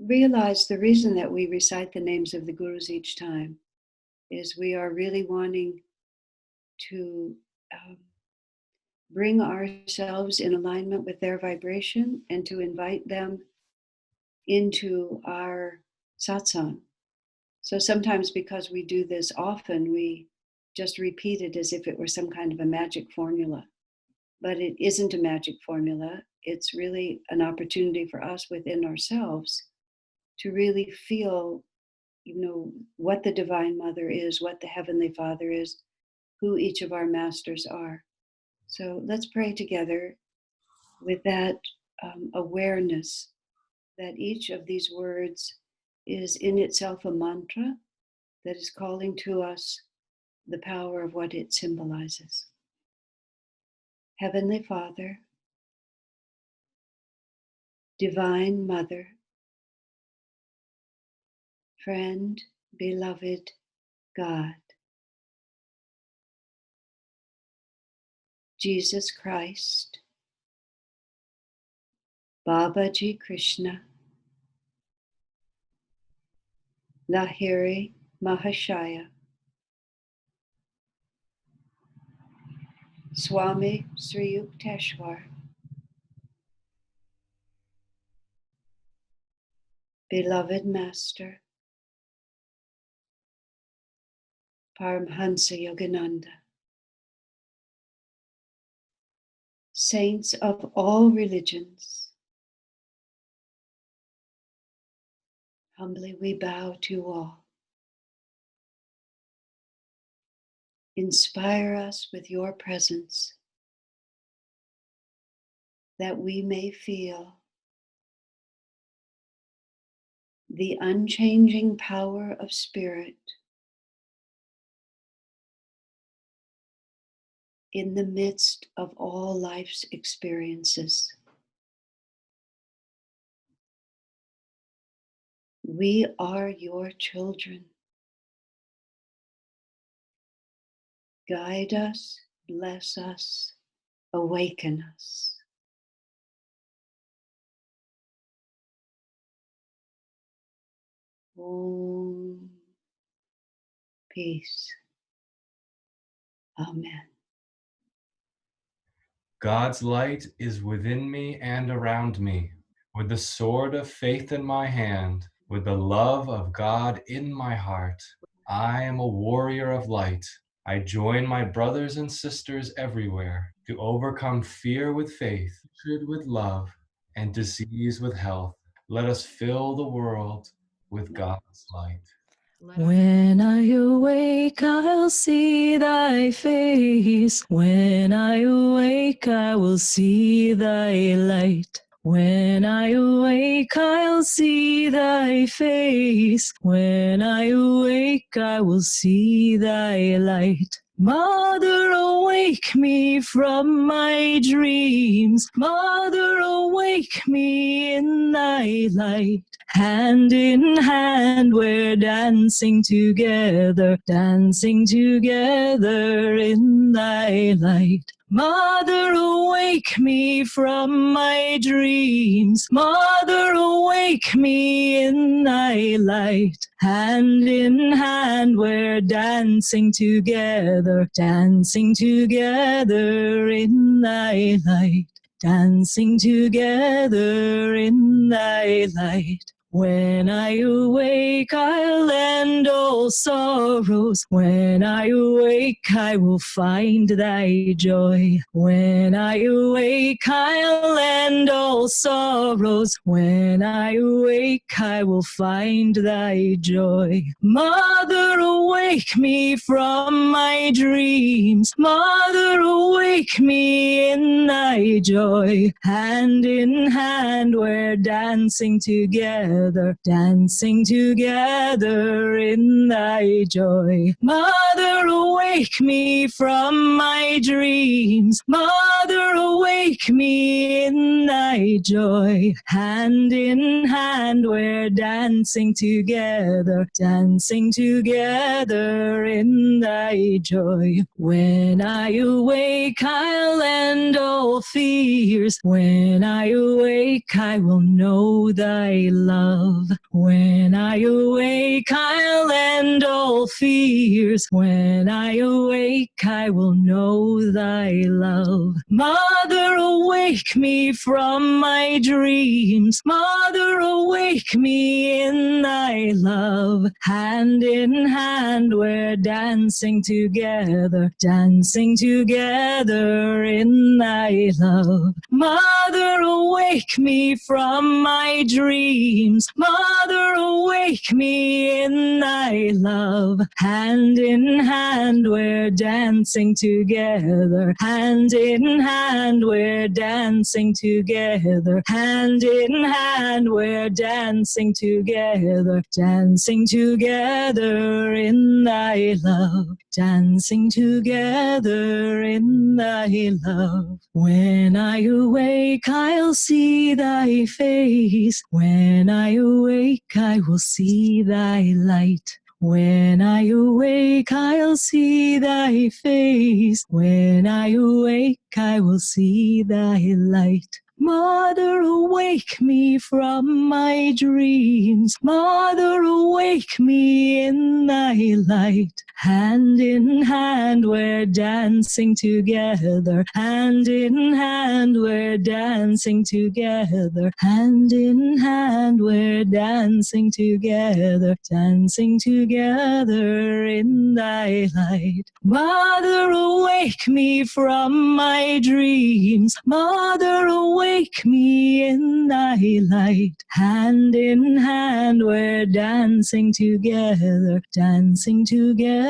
realize the reason that we recite the names of the gurus each time is we are really wanting to bring ourselves in alignment with their vibration and to invite them into our satsang. So sometimes because we do this often, we just repeat it as if it were some kind of a magic formula. But it isn't a magic formula. It's really an opportunity for us within ourselves to really feel, what the Divine Mother is, what the Heavenly Father is, who each of our masters are. So let's pray together with that awareness that each of these words is in itself a mantra that is calling to us the power of what it symbolizes. Heavenly Father, Divine Mother, friend, beloved God, Jesus Christ, Babaji Krishna, Lahiri Mahashaya, Swami Sri Yukteswar, beloved Master, Paramhansa Yogananda, saints of all religions, humbly we bow to all. Inspire us with your presence that we may feel the unchanging power of spirit in the midst of all life's experiences. We are your children. Guide us, bless us, awaken us. Om. Peace. Amen. God's light is within me and around me. With the sword of faith in my hand, with the love of God in my heart, I am a warrior of light. I join my brothers and sisters everywhere to overcome fear with faith, hatred with love, and disease with health. Let us fill the world with God's light. When I awake, I'll see thy face. When I awake, I will see thy light. When I awake, I'll see thy face. When I awake, I will see thy light. Mother, awake me from my dreams. Mother, awake me in thy light. Hand in hand, we're dancing together in thy light. Mother, awake me from my dreams. Mother, awake me in thy light. Hand in hand, we're dancing together in thy light. Dancing together in thy light. When I awake, I'll end all sorrows. When I awake, I will find thy joy. When I awake, I'll end all sorrows. When I awake, I will find thy joy. Mother, awake me from my dreams. Mother, awake me in thy joy. Hand in hand, we're dancing together in thy joy. Mother, awake me from my dreams. Mother, awake me in thy joy. Hand in hand, we're dancing together in thy joy. When I awake, I'll end all fears. When I awake, I will know thy love. love. When I awake, I'll end all fears. When I awake, I will know thy love. Mother, awake me from my dreams. Mother, awake me in thy love. Hand in hand, we're dancing together, dancing together in thy love. Mother, awake me from my dreams. Mother, awake me in thy love. Hand in hand, we're dancing together. Hand in hand, we're dancing together. Hand in hand, we're dancing together. Dancing together in thy love. Dancing together in thy love. When I awake, I'll see thy face. When I awake, I will see thy light. When I awake, I'll see thy face. When I awake, I will see thy light. Mother, awake me from my dreams. Mother, awake me in thy light. Hand in hand, we're dancing together. Hand in hand, we're dancing together. Hand in hand, we're dancing together. Dancing together in thy light. Mother, awake me from my dreams. Mother, awake me in thy light. Hand in hand, we're dancing together. Dancing together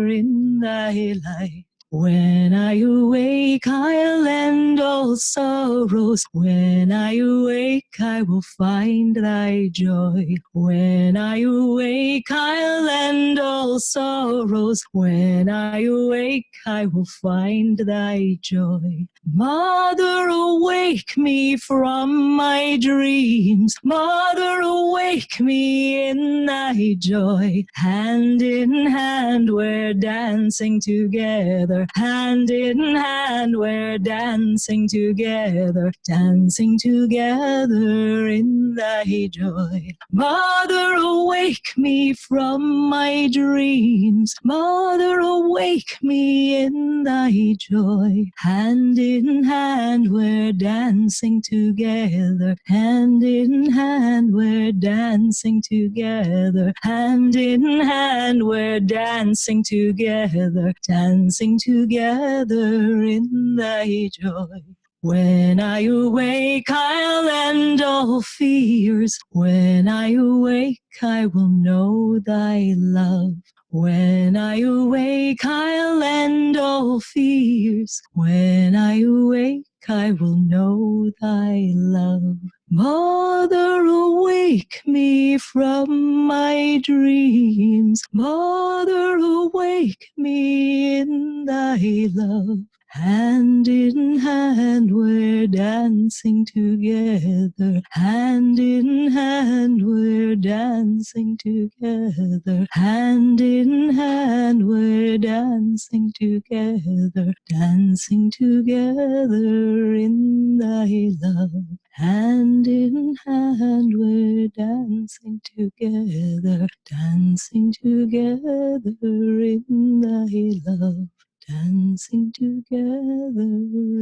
in thy light. When I awake, I'll end all sorrows. When I awake, I will find thy joy. When I awake, I'll end all sorrows. When I awake, I will find thy joy. Mother, awake me from my dreams. Mother, awake me in thy joy. Hand in hand, we're dancing together. Hand in hand, we're dancing together. Dancing together in thy joy. Mother, awake me from my dreams. Mother, awake me in thy joy. Hand in hand, we're dancing together. Hand in hand, we're dancing together. Hand in hand, we're dancing together. Dancing together in thy joy. When I awake, I'll end all fears. When I awake, I will know thy love. When I awake, I'll end all fears. When I awake, I will know thy love. Mother, awake me from my dreams. Mother, awake me in thy love. Hand in hand, we're dancing together. Hand in hand, we're dancing together. Hand in hand, we're dancing together. Dancing together in thy love. Hand in hand, we're dancing together. Dancing together in thy love. Dancing together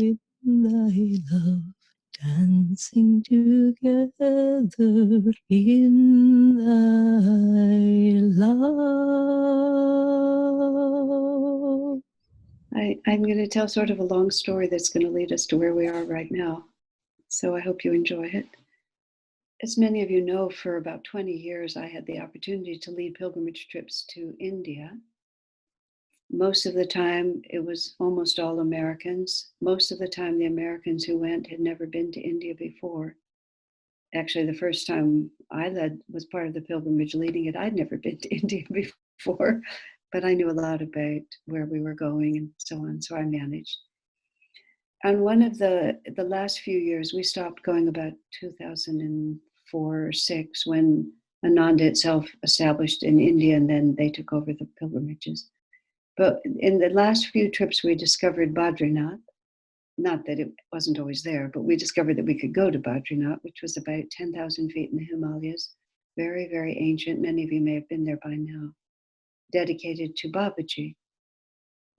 in thy love. Dancing together in thy love. I'm going to tell sort of a long story that's going to lead us to where we are right now. So I hope you enjoy it. As many of you know, for about 20 years, I had the opportunity to lead pilgrimage trips to India. Most of the time, it was almost all Americans. Most of the time, the Americans who went had never been to India before. Actually, the first time I was part of the pilgrimage leading it, I'd never been to India before, but I knew a lot about where we were going and so on, so I managed. And one of the last few years, we stopped going about 2004 or 6 when Ananda itself established in India, and then they took over the pilgrimages. But in the last few trips, we discovered Badrinath. not that it wasn't always there, but we discovered that we could go to Badrinath, which was about 10,000 feet in the Himalayas. Very, very ancient. Many of you may have been there by now. Dedicated to Babaji.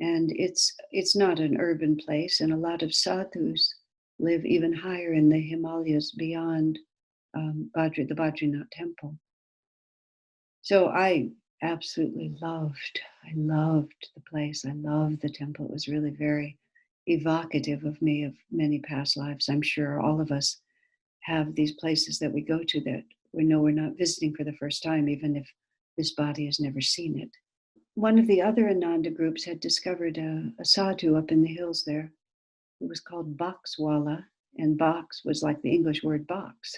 And it's not an urban place, and a lot of sadhus live even higher in the Himalayas beyond the Badrinath temple. So I absolutely loved the place. I loved the temple. It was really very evocative of me, of many past lives. I'm sure all of us have these places that we go to that we know we're not visiting for the first time, even if this body has never seen it. One of the other Ananda groups had discovered a sadhu up in the hills there. It was called Boxwala, and box was like the English word box.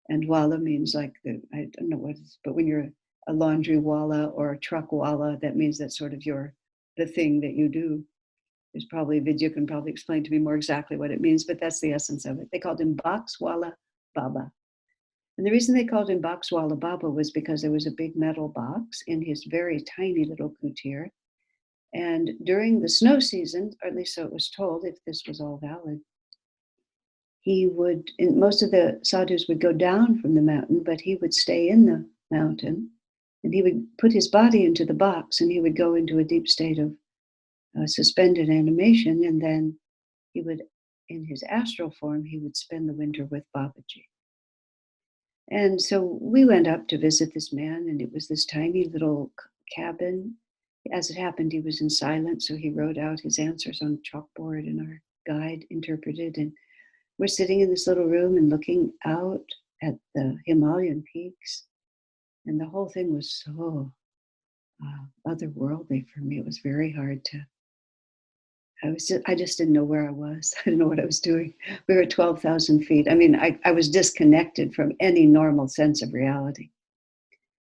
And wala means like I don't know what it is, but when you're a laundry wala or a truck wala, that means that's sort of the thing that you do. There's probably Vidya can probably explain to me more exactly what it means, but that's the essence of it. They called him Boxwala Baba. And the reason they called him Boxwala Baba was because there was a big metal box in his very tiny little kutir. And during the snow season, or at least so it was told, if this was all valid, he would, most of the sadhus would go down from the mountain, but he would stay in the mountain, and he would put his body into the box, and he would go into a deep state of suspended animation, and then he would, in his astral form, he would spend the winter with Babaji. And so we went up to visit this man, and it was this tiny little cabin. As it happened, he was in silence, so he wrote out his answers on chalkboard, and our guide interpreted. And we're sitting in this little room and looking out at the Himalayan peaks, and the whole thing was so otherworldly for me. It was very hard to. I just didn't know where I was. I didn't know what I was doing. We were at 12,000 feet. I mean, I was disconnected from any normal sense of reality.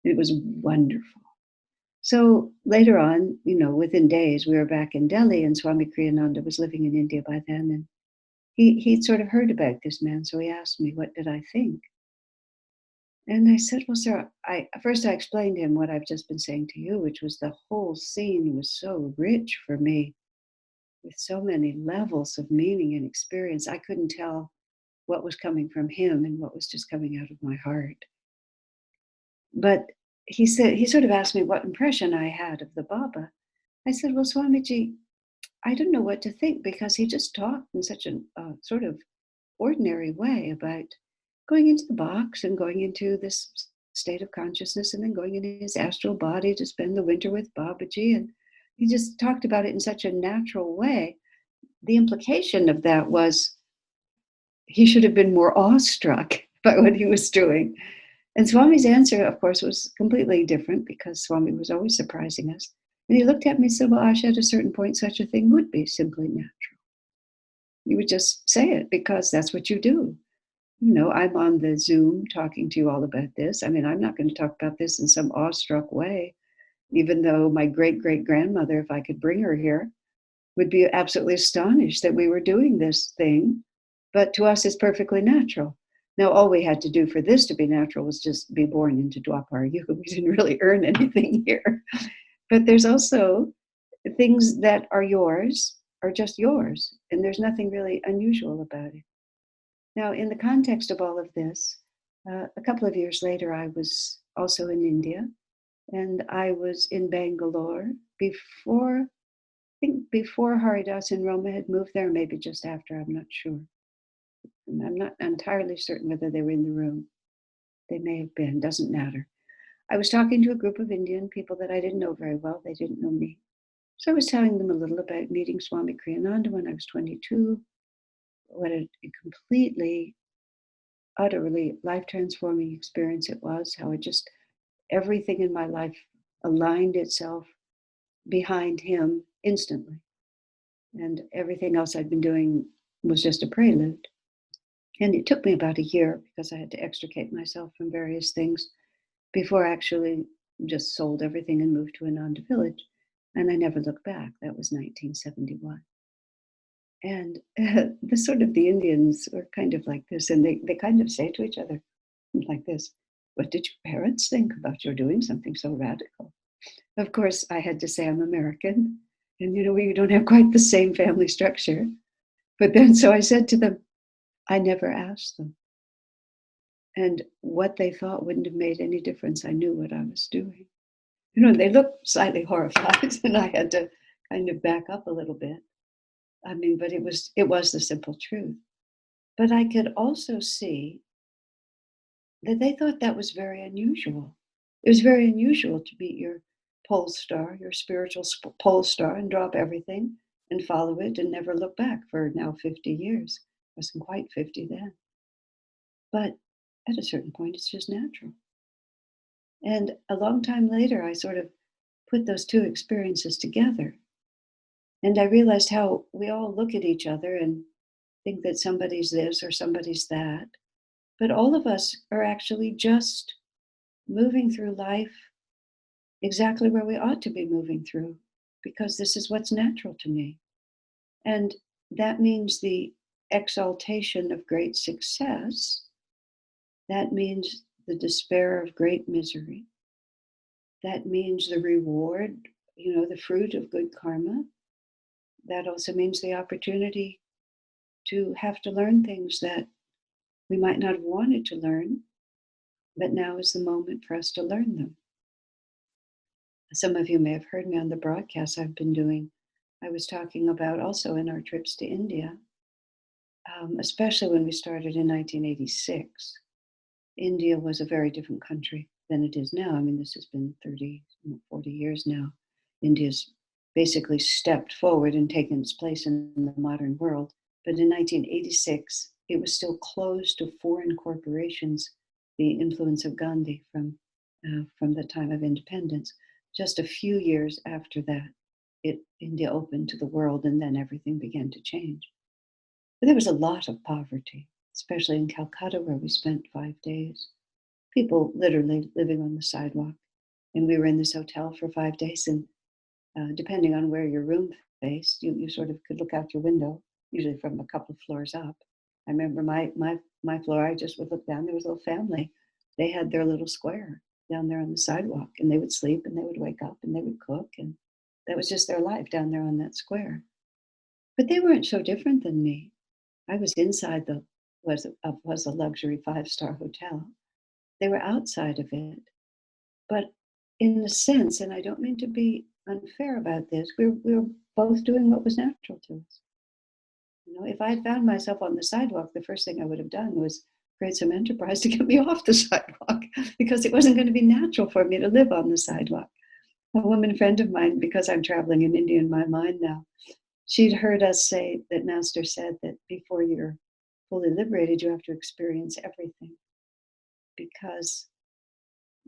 It was wonderful. So later on, within days, we were back in Delhi, and Swami Kriyananda was living in India by then. And he'd sort of heard about this man. So he asked me, what did I think? And I said, well, sir, first I explained to him what I've just been saying to you, which was the whole scene was so rich for me, with so many levels of meaning and experience. I couldn't tell what was coming from him and what was just coming out of my heart. But he sort of asked me what impression I had of the Baba. I said, well, Swamiji, I don't know what to think, because he just talked in such a sort of ordinary way about going into the box and going into this state of consciousness, and then going into his astral body to spend the winter with Babaji. And he just talked about it in such a natural way. The implication of that was he should have been more awestruck by what he was doing. And Swami's answer, of course, was completely different, because Swami was always surprising us. And he looked at me and said, well, Asha, at a certain point, such a thing would be simply natural. You would just say it because that's what you do. I'm on the Zoom talking to you all about this. I mean, I'm not going to talk about this in some awestruck way, even though my great-great-grandmother, if I could bring her here, would be absolutely astonished that we were doing this thing. But to us, it's perfectly natural. Now, all we had to do for this to be natural was just be born into Dwapara Yuga. We didn't really earn anything here. But there's also things that are yours, are just yours, and there's nothing really unusual about it. Now, in the context of all of this, a couple of years later, I was also in India, and I was in Bangalore before Haridas and Roma had moved there, maybe just after, I'm not sure. And I'm not entirely certain whether they were in the room. They may have been, doesn't matter. I was talking to a group of Indian people that I didn't know very well. They didn't know me. So I was telling them a little about meeting Swami Kriyananda when I was 22, what a completely, utterly life-transforming experience it was, how it just, everything in my life aligned itself behind him instantly. And everything else I'd been doing was just a prelude. And it took me about a year, because I had to extricate myself from various things before I actually just sold everything and moved to Ananda village. And I never looked back. That was 1971. And the sort of the Indians were kind of like this, and they kind of say to each other like this, what did your parents think about your doing something so radical? Of course, I had to say I'm American, and we don't have quite the same family structure. But then, so I said to them, I never asked them. And what they thought wouldn't have made any difference. I knew what I was doing. You know, they looked slightly horrified, and I had to kind of back up a little bit. I mean, but it was the simple truth. But I could also see that they thought that was very unusual. It was very unusual to meet your pole star, your spiritual pole star, and drop everything and follow it and never look back for now 50 years. I wasn't quite 50 then. But at a certain point, it's just natural. And a long time later, I sort of put those two experiences together. And I realized how we all look at each other and think that somebody's this or somebody's that. But all of us are actually just moving through life exactly where we ought to be moving through, because this is what's natural to me. And that means the exaltation of great success. That means the despair of great misery. That means the reward, the fruit of good karma. That also means the opportunity to have to learn things that we might not have wanted to learn, but now is the moment for us to learn them. Some of you may have heard me on the broadcast I've been doing. I was talking about also in our trips to India, especially when we started in 1986. India was a very different country than it is now. I mean, this has been 30, 40 years now. India's basically stepped forward and taken its place in the modern world. But in 1986, it was still closed to foreign corporations, the influence of Gandhi from the time of independence. Just a few years after that, India opened to the world, and then everything began to change. But there was a lot of poverty, especially in Calcutta, where we spent 5 days. People literally living on the sidewalk. And we were in this hotel for 5 days, and depending on where your room faced, you sort of could look out your window, usually from a couple of floors up. I remember my floor, I just would look down, there was a little family. They had their little square down there on the sidewalk, and they would sleep and they would wake up and they would cook, and that was just their life down there on that square. But they weren't so different than me. I was inside was a luxury 5-star hotel. They were outside of it. But in a sense, and I don't mean to be unfair about this, we were both doing what was natural to us. If I had found myself on the sidewalk, the first thing I would have done was create some enterprise to get me off the sidewalk, because it wasn't going to be natural for me to live on the sidewalk. A woman friend of mine, because I'm traveling in India in my mind now, she'd heard us say that Master said that before you're fully liberated, you have to experience everything. Because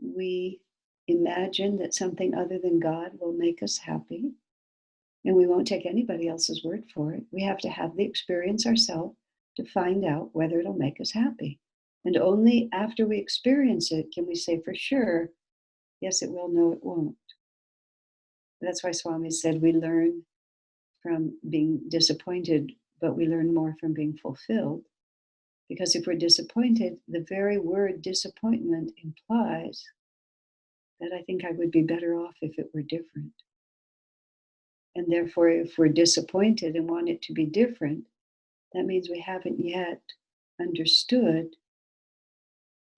we imagine that something other than God will make us happy, and we won't take anybody else's word for it. We have to have the experience ourselves to find out whether it'll make us happy. And only after we experience it can we say for sure, yes, it will, no, it won't. That's why Swamis said we learn from being disappointed, but we learn more from being fulfilled. Because if we're disappointed, the very word disappointment implies that I think I would be better off if it were different. And therefore, if we're disappointed and want it to be different, that means we haven't yet understood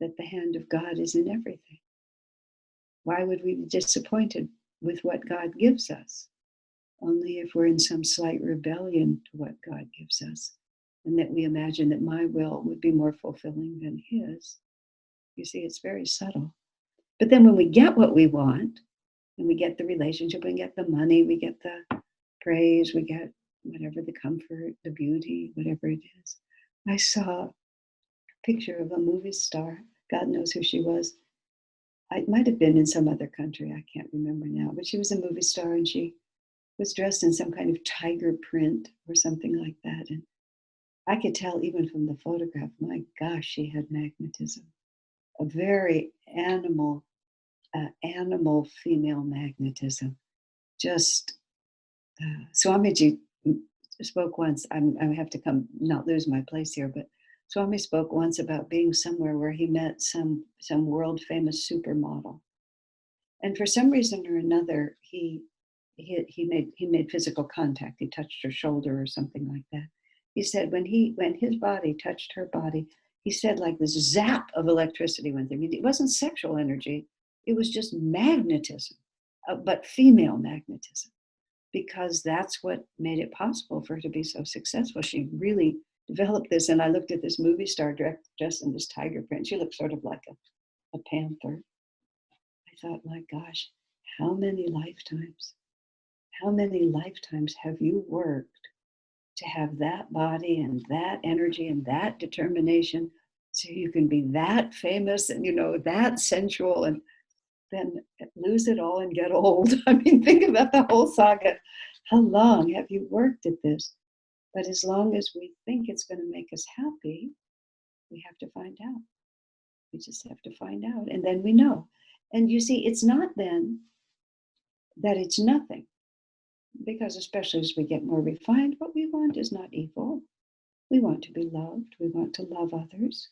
that the hand of God is in everything. Why would we be disappointed with what God gives us? Only if we're in some slight rebellion to what God gives us, and that we imagine that my will would be more fulfilling than His. You see, it's very subtle. But then when we get what we want, and we get the relationship, we get the money, we get the praise, we get whatever, the comfort, the beauty, whatever it is. I saw a picture of a movie star. God knows who she was. It might have been in some other country. I can't remember now. But she was a movie star, and she was dressed in some kind of tiger print or something like that. And I could tell even from the photograph, my gosh, she had magnetism. A very animal female magnetism. Just Swamiji spoke once. I have to not lose my place here, but Swami spoke once about being somewhere where he met some world famous supermodel, and for some reason or another, he made physical contact. He touched her shoulder or something like that, He said when his body touched her body, he said like this zap of electricity went through. It wasn't sexual energy, it was just magnetism, but female magnetism, because that's what made it possible for her to be so successful. She really developed this. And I looked at this movie star dressed in this tiger print. She looked sort of like a panther. I thought, my gosh, how many lifetimes have you worked to have that body and that energy and that determination so you can be that famous and, that sensual, and then lose it all and get old? I mean, think about the whole saga. How long have you worked at this? But as long as we think it's going to make us happy, we have to find out. We just have to find out. And then we know. And you see, it's not then that it's nothing. Because especially as we get more refined, what we want is not evil. We want to be loved. We want to love others.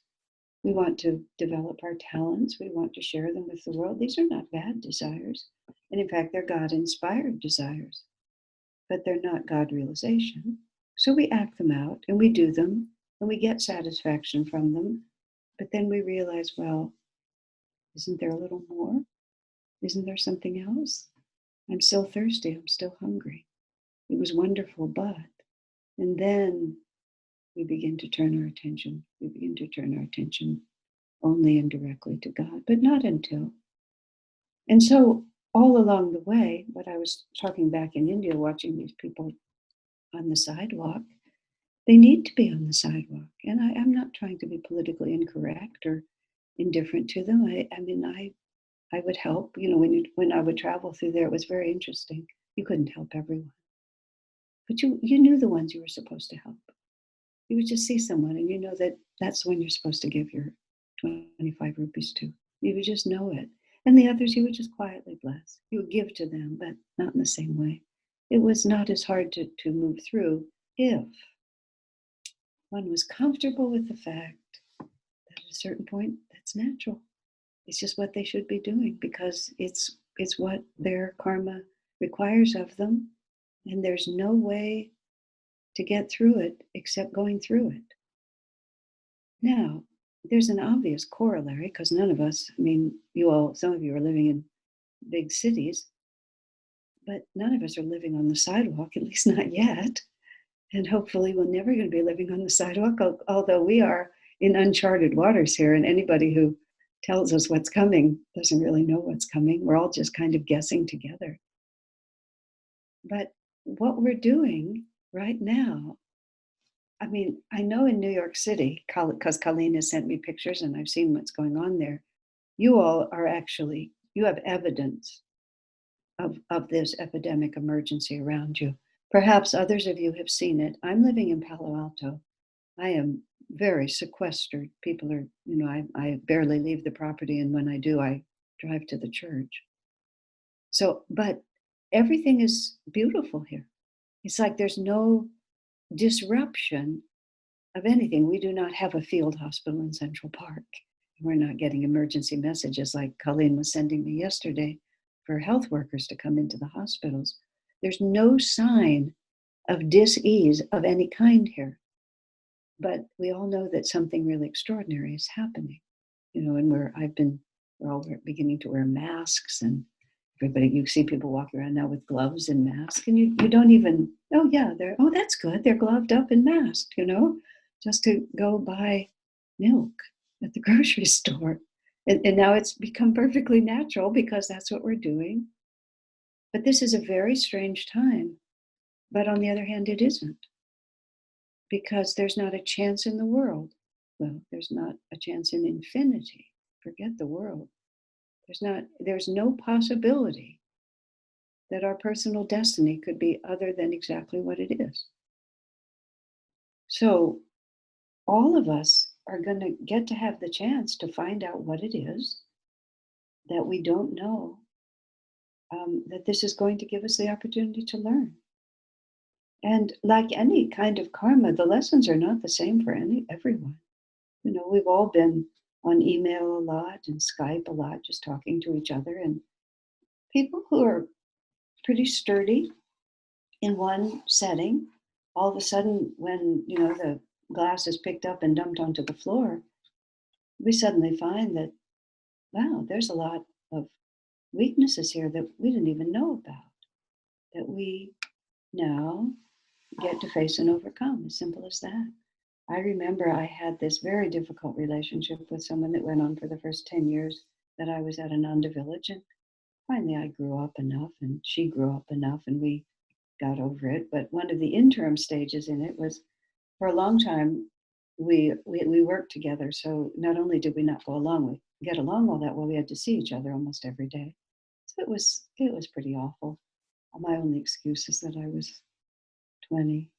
We want to develop our talents. We want to share them with the world. These are not bad desires. And in fact, they're God-inspired desires. But they're not God realization. So we act them out and we do them and we get satisfaction from them. But then we realize, well, isn't there a little more? Isn't there something else? I'm still thirsty. I'm still hungry. It was wonderful, but. And then we begin to turn our attention. We begin to turn our attention only and directly to God, but not until. And so all along the way, what I was talking back in India, watching these people on the sidewalk, they need to be on the sidewalk. And I'm not trying to be politically incorrect or indifferent to them. I would help. When I would travel through there, it was very interesting. You couldn't help everyone. But you knew the ones you were supposed to help. You would just see someone and you know that that's the one you're supposed to give your 25 rupees to. You would just know it. And the others you would just quietly bless. You would give to them, but not in the same way. It was not as hard to move through if one was comfortable with the fact that at a certain point, that's natural. It's just what they should be doing because it's what their karma requires of them. And there's no way to get through it except going through it. Now, there's an obvious corollary because none of us, some of you are living in big cities, but none of us are living on the sidewalk, at least not yet. And hopefully we're never going to be living on the sidewalk, although we are in uncharted waters here. And anybody who tells us what's coming doesn't really know what's coming. We're all just kind of guessing together. But what we're doing right now, I know in New York City, because Colleen has sent me pictures and I've seen what's going on there, you all are you have evidence of this epidemic emergency around you. Perhaps others of you have seen it. I'm living in Palo Alto. I am very sequestered. People are, I barely leave the property, and when I do, I drive to the church. But everything is beautiful here. It's like there's no disruption of anything. We do not have a field hospital in Central Park. We're not getting emergency messages like Colleen was sending me yesterday for health workers to come into the hospitals. There's no sign of dis-ease of any kind here. But we all know that something really extraordinary is happening. And we're all beginning to wear masks, and you see people walking around now with gloves and masks, and you don't even, that's good. They're gloved up and masked, just to go buy milk at the grocery store. And now it's become perfectly natural because that's what we're doing. But this is a very strange time. But on the other hand, it isn't. Because there's not a chance in the world. Well, there's not a chance in infinity. Forget the world. There's no possibility that our personal destiny could be other than exactly what it is. So all of us are going to get to have the chance to find out what it is that we don't know, that this is going to give us the opportunity to learn. And like any kind of karma, the lessons are not the same for everyone. We've all been on email a lot and Skype a lot, just talking to each other. And people who are pretty sturdy in one setting all of a sudden, when the glass is picked up and dumped onto the floor, we suddenly find that, wow, there's a lot of weaknesses here that we didn't even know about, that we now get to face and overcome. As simple as that. I remember I had this very difficult relationship with someone that went on for the first 10 years that I was at Ananda village. And finally I grew up enough and she grew up enough and we got over it. But one of the interim stages in it was, for a long time, we worked together. So not only did we not get along all that well, we had to see each other almost every day. So it was pretty awful. My only excuse is that I was 20,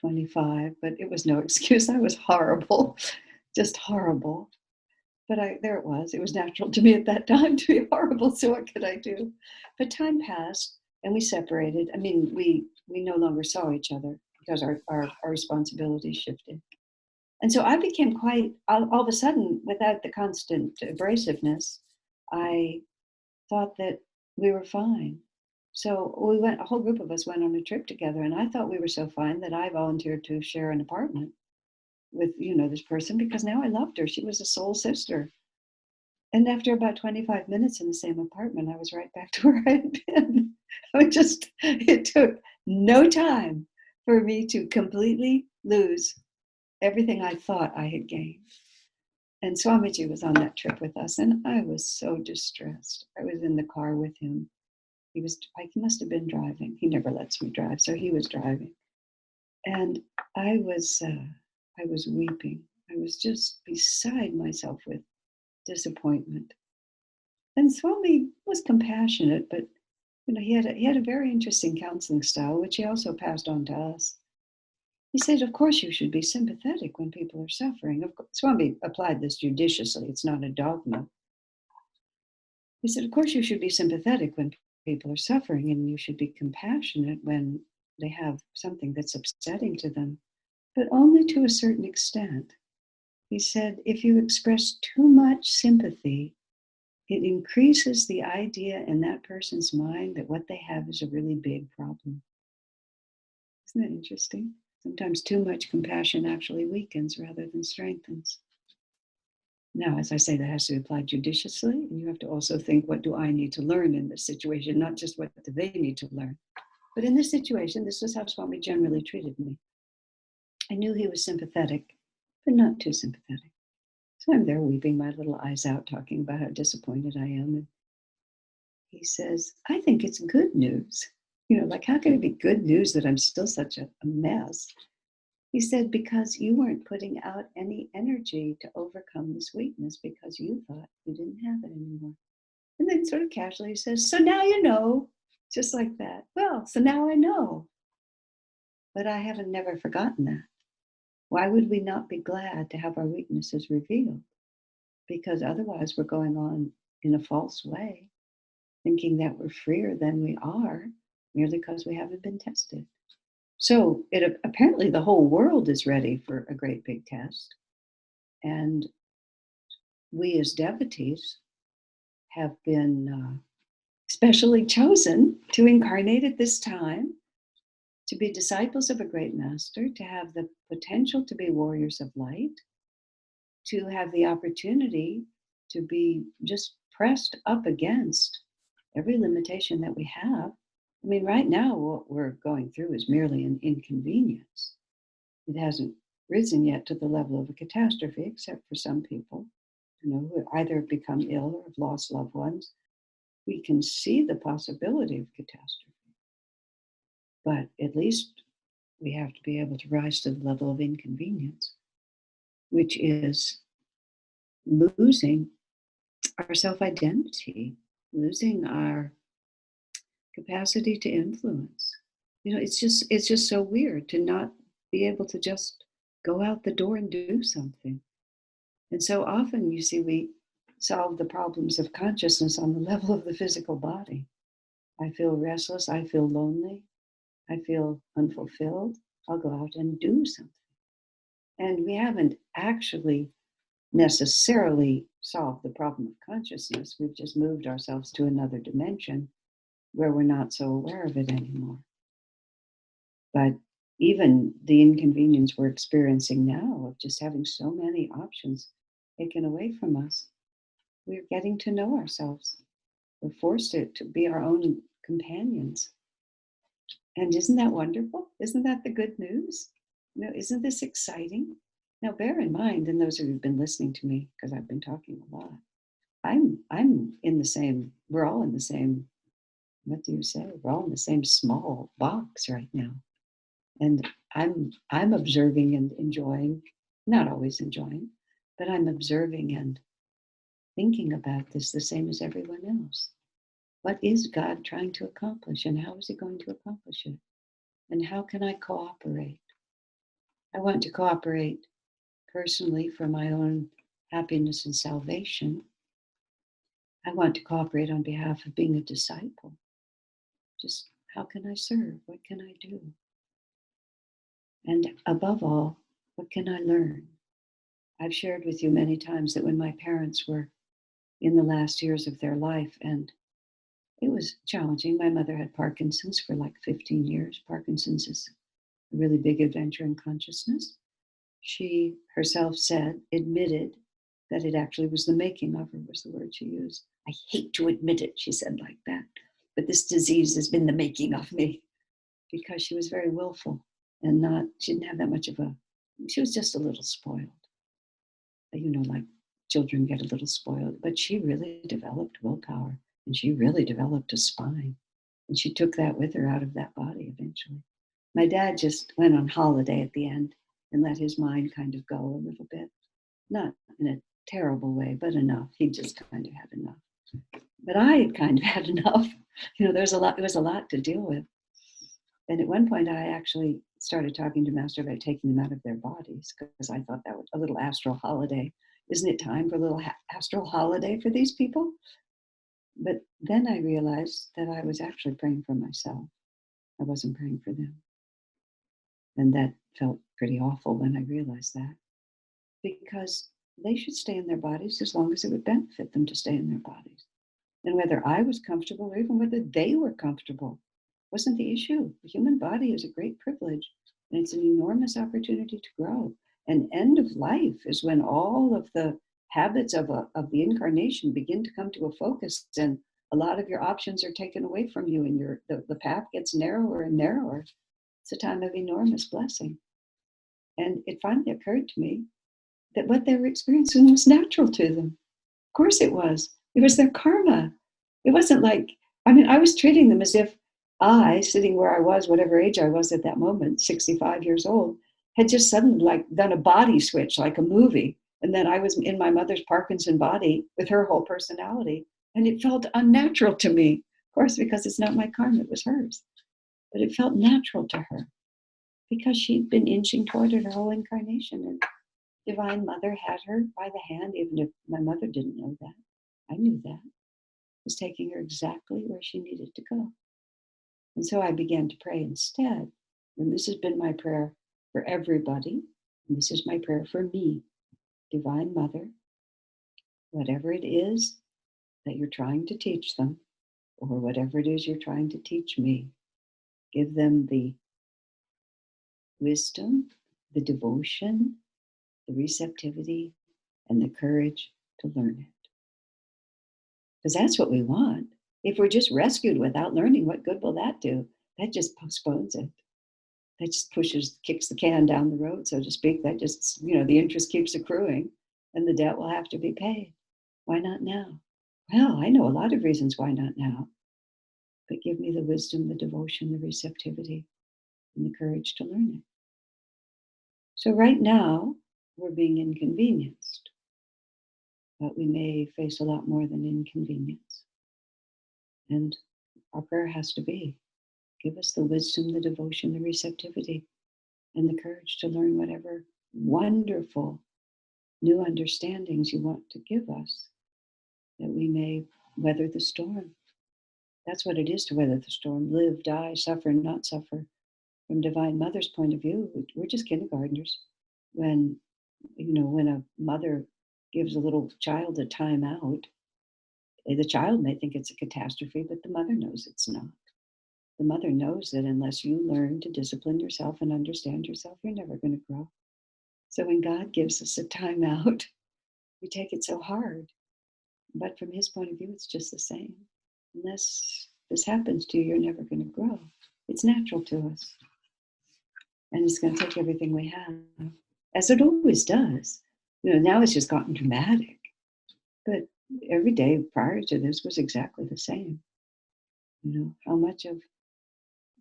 25, but it was no excuse. I was horrible, just horrible. But there it was. It was natural to me at that time to be horrible. So what could I do? But time passed and we separated. I mean, we no longer saw each other because our responsibilities shifted. And so I became quite, all of a sudden, without the constant abrasiveness, I thought that we were fine. So a whole group of us went on a trip together, and I thought we were so fine that I volunteered to share an apartment with, this person, because now I loved her. She was a soul sister. And after about 25 minutes in the same apartment, I was right back to where I had been. It took no time for me to completely lose everything I thought I had gained. And Swamiji was on that trip with us, and I was so distressed. I was in the car with him. He must have been driving. He never lets me drive, so he was driving. And I was weeping. I was just beside myself with disappointment. And Swami was compassionate, but he had a very interesting counseling style, which he also passed on to us. He said, of course you should be sympathetic when people are suffering. Of course, Swami applied this judiciously. It's not a dogma. He said, of course you should be sympathetic when people are suffering, and you should be compassionate when they have something that's upsetting to them, but only to a certain extent. He said, if you express too much sympathy, it increases the idea in that person's mind that what they have is a really big problem. Isn't that interesting? Sometimes too much compassion actually weakens rather than strengthens. Now, as I say, that has to be applied judiciously, and you have to also think, what do I need to learn in this situation? Not just what do they need to learn. But in this situation, this was how Swami generally treated me. I knew he was sympathetic, but not too sympathetic. So I'm there weeping my little eyes out, talking about how disappointed I am. And he says, I think it's good news. How can it be good news that I'm still such a mess? He said, because you weren't putting out any energy to overcome this weakness because you thought you didn't have it anymore. And then sort of casually he says, so now you know, just like that. Well, so now I know. But I haven't never forgotten that. Why would we not be glad to have our weaknesses revealed? Because otherwise we're going on in a false way, thinking that we're freer than we are merely because we haven't been tested. So apparently the whole world is ready for a great big test. And we as devotees have been specially chosen to incarnate at this time, to be disciples of a great master, to have the potential to be warriors of light, to have the opportunity to be just pressed up against every limitation that we have. I mean, right now, what we're going through is merely an inconvenience. It hasn't risen yet to the level of a catastrophe, except for some people, who either have become ill or have lost loved ones. We can see the possibility of catastrophe. But at least we have to be able to rise to the level of inconvenience, which is losing our self-identity, losing our capacity to influence. It's just so weird to not be able to just go out the door and do something. And so often you see we solve the problems of consciousness on the level of the physical body. I feel restless, I feel lonely, I feel unfulfilled, I'll go out and do something. And we haven't actually necessarily solved the problem of consciousness. We've just moved ourselves to another dimension where we're not so aware of it anymore. But even the inconvenience we're experiencing now of just having so many options taken away from us, we're getting to know ourselves. We're forced to be our own companions. And isn't that wonderful? Isn't that the good news? Isn't this exciting? Now, bear in mind, and those of you who've been listening to me, because I've been talking a lot, I'm in the same, we're all in the same, what do you say? We're all in the same small box right now. And I'm observing and enjoying, not always enjoying, but I'm observing and thinking about this the same as everyone else. What is God trying to accomplish, and how is he going to accomplish it? And how can I cooperate? I want to cooperate personally for my own happiness and salvation. I want to cooperate on behalf of being a disciple. Just how can I serve? What can I do? And above all, what can I learn? I've shared with you many times that when my parents were in the last years of their life, and it was challenging. My mother had Parkinson's for like 15 years. Parkinson's is a really big adventure in consciousness. She herself admitted that it actually was the making of her, was the word she used. I hate to admit it, she said like that. But this disease has been the making of me, because she was very willful and she didn't have that much of she was just a little spoiled. Like children get a little spoiled, but she really developed willpower and she really developed a spine. And she took that with her out of that body eventually. My dad just went on holiday at the end and let his mind kind of go a little bit. Not in a terrible way, but enough. He just kind of had enough. But I had kind of had enough. There was a lot to deal with. And at one point, I actually started talking to Master about taking them out of their bodies, because I thought that was a little astral holiday. Isn't it time for a little astral holiday for these people? But then I realized that I was actually praying for myself. I wasn't praying for them. And that felt pretty awful when I realized that, because they should stay in their bodies as long as it would benefit them to stay in their bodies. And whether I was comfortable or even whether they were comfortable wasn't the issue. The human body is a great privilege, and it's an enormous opportunity to grow. And end of life is when all of the habits of the incarnation begin to come to a focus, and a lot of your options are taken away from you, and the path gets narrower and narrower. It's a time of enormous blessing. And it finally occurred to me that what they were experiencing was natural to them. Of course it was. It was their karma. It wasn't like, I was treating them as if I, sitting where I was, whatever age I was at that moment, 65 years old, had just suddenly done a body switch, like a movie. And then I was in my mother's Parkinson body with her whole personality. And it felt unnatural to me, of course, because it's not my karma, it was hers. But it felt natural to her because she'd been inching toward it her whole incarnation. And Divine Mother had her by the hand, even if my mother didn't know that. I knew that. Was taking her exactly where she needed to go. And so I began to pray instead. And this has been my prayer for everybody. And this is my prayer for me. Divine Mother, whatever it is that you're trying to teach them, or whatever it is you're trying to teach me, give them the wisdom, the devotion, the receptivity, and the courage to learn it. Because that's what we want. If we're just rescued without learning, what good will that do? That just postpones it. That just kicks the can down the road, so to speak. That just, the interest keeps accruing and the debt will have to be paid. Why not now? Well, I know a lot of reasons why not now. But give me the wisdom, the devotion, the receptivity, and the courage to learn it. So right now, we're being inconvenienced. But we may face a lot more than inconvenience. And our prayer has to be, give us the wisdom, the devotion, the receptivity, and the courage to learn whatever wonderful new understandings you want to give us, that we may weather the storm. That's what it is to weather the storm. Live, die, suffer, not suffer. From Divine Mother's point of view, we're just kindergartners. When a mother gives a little child a time out, the child may think it's a catastrophe, but the mother knows it's not. The mother knows that unless you learn to discipline yourself and understand yourself, you're never going to grow. So when God gives us a timeout, we take it so hard. But from his point of view, it's just the same. Unless this happens to you, you're never going to grow. It's natural to us. And it's going to take everything we have, as it always does. Now it's just gotten dramatic. But every day prior to this was exactly the same. How much of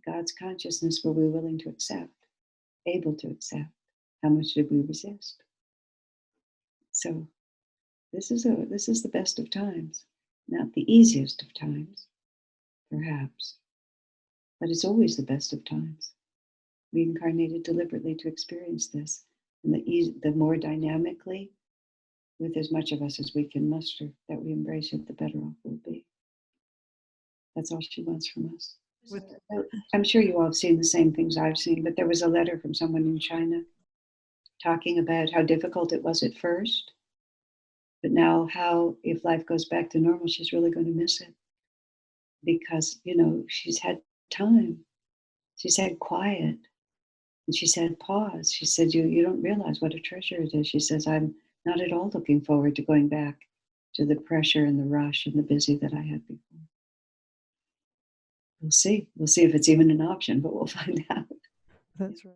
God's consciousness were we willing to accept, able to accept? How much did we resist? So this is the best of times. Not the easiest of times, perhaps, but it's always the best of times. We incarnated deliberately to experience this, and the more dynamically, with as much of us as we can muster, that we embrace it, the better off we'll be. That's all she wants from us. I'm sure you all have seen the same things I've seen, but there was a letter from someone in China talking about how difficult it was at first, but now how, if life goes back to normal, she's really going to miss it. Because, she's had time. She's had quiet. And she said, pause. She said, you don't realize what a treasure it is. She says, I'm not at all looking forward to going back to the pressure and the rush and the busy that I had before. We'll see. We'll see if it's even an option, but we'll find out. That's right.